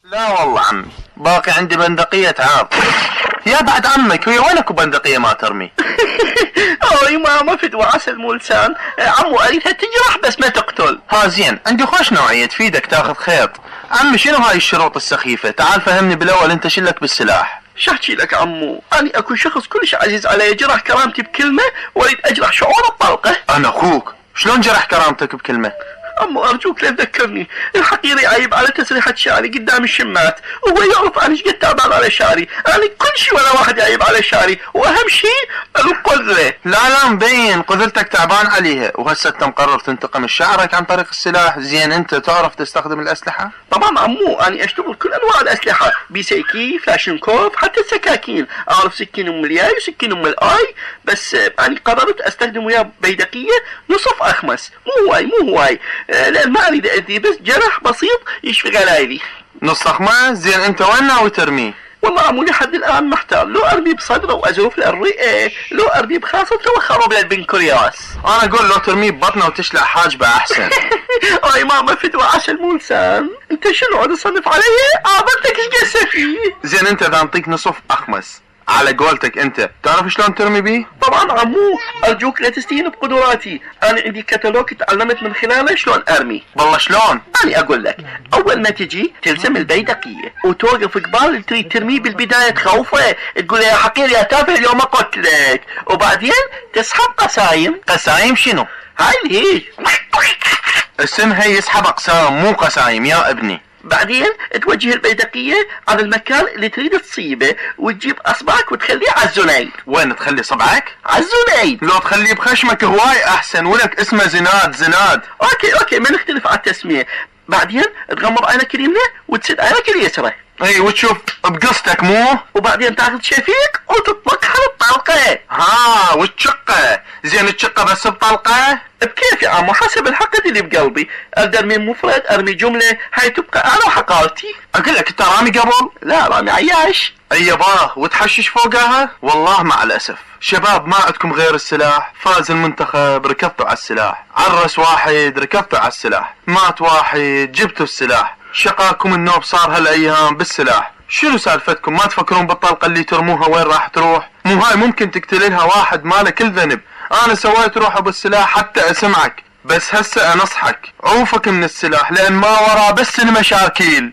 لا والله عمي، باقي عندي بندقية عاب. يا بعد عمك، ويا وينك بندقية ما ترمي؟ اوي ماما فدوى عسل مو لسان، عمو اريدها تجرح بس ما تقتل. ها زين، عندي خوش نوعية تفيدك تاخذ خيط. عمي شنو هاي الشروط السخيفة؟ تعال فهمني بالاول انت شلك بالسلاح. شحكي لك عمو، اني اكو شخص كلش عزيز علي جرح كرامتي بكلمة واريد اجرح شعور الطلقة. انا اخوك، شلون جرح كرامتك بكلمة؟ عمو ارجوك لا تذكرني، الحقير يعيب على تسريحة شعري قدام الشمات، وهو يعرف انا ايش قد تعبان على شعري، انا كل شيء ولا واحد يعيب على شعري، واهم شيء القدرة. لا مبين قدرتك تعبان عليها، وهسه انت مقرر تنتقم شعرك عن طريق السلاح. زين انت تعرف تستخدم الاسلحة؟ طبعا عمو، اني اشتغل كل انواع الاسلحة، بيسيكي فلاشنكوف حتى السكاكين، اعرف سكين ام الياي وسكين ام الاي، بس اني قررت استخدم وياه بيدقية نصف اخمس، مو هواي لان ما اريد اذي، بس جرح بسيط يشفي غلايلي. نص اخماس؟ زين انت وين ناوي ترميه؟ والله عمو لحد الان محتار، لو ارمي بصدره وازوف للرئة، لو ارمي بخاصته وخروب للبنكرياس. انا اقول لو ترميه ببطنه وتشلع حاجبه احسن. اي ماما فدوى عسل مو لسان، انت شنو عاد تصنف علي؟ عابرتك ايش قد سفيه. زين انت اذا نعطيك نصف اخمس على قولتك انت تعرف شلون ترمي بيه؟ طبعا عمو، ارجوك لا تستهين بقدراتي، انا عندي كتالوج تعلمت من خلاله شلون ارمي. والله شلون؟ انا اقول لك، اول ما تجي تلزم البيدقية وتوقف قبال اللي تريد ترميه بالبداية، تخوفه تقول له يا حقير يا تافه اليوم قتلك، وبعدين تسحب قسايم. قسايم شنو؟ هاي اللي هي اسمها يسحب اقسام مو قسايم يا ابني. بعدين توجه البيدقية على المكان اللي تريد تصيبه، وتجيب اصبعك وتخليه على الزنايد. وين تخلي صبعك؟ على الزنايد. لو تخليه بخشمك هواي احسن، ولك اسمه زناد. اوكي ما نختلف على التسمية. بعدين تغمض عينك اليمنى وتسد عينك اليسرى. اي وتشوف بقصتك مو؟ وبعدين تاخذ شفيق وتطلقها بالطلقة. ها وتشقه. زين تشقه بس بطلقة؟ بكيف يا عمو، حسب الحقد اللي بقلبي، اقدر ارمي مفرد ارمي جملة، هاي تبقى انا وحقارتي. اقول لك انت رامي قبل؟ لا رامي عياش. اي باه وتحشش فوقها؟ والله مع الاسف شباب ما عندكم غير السلاح. فاز المنتخب ركضتوا على السلاح، عرس واحد ركضتوا على السلاح، مات واحد جبتوا السلاح، شقاكم النوب صار هالايام بالسلاح. شنو سالفتكم؟ ما تفكرون بالطلقة اللي ترموها وين راح تروح؟ مو هاي ممكن تقتل لها واحد ما له كل ذنب. انا سويت روحه بالسلاح حتى اسمعك، بس هسه انصحك عوفك من السلاح لان ما وراه بس المشاكل.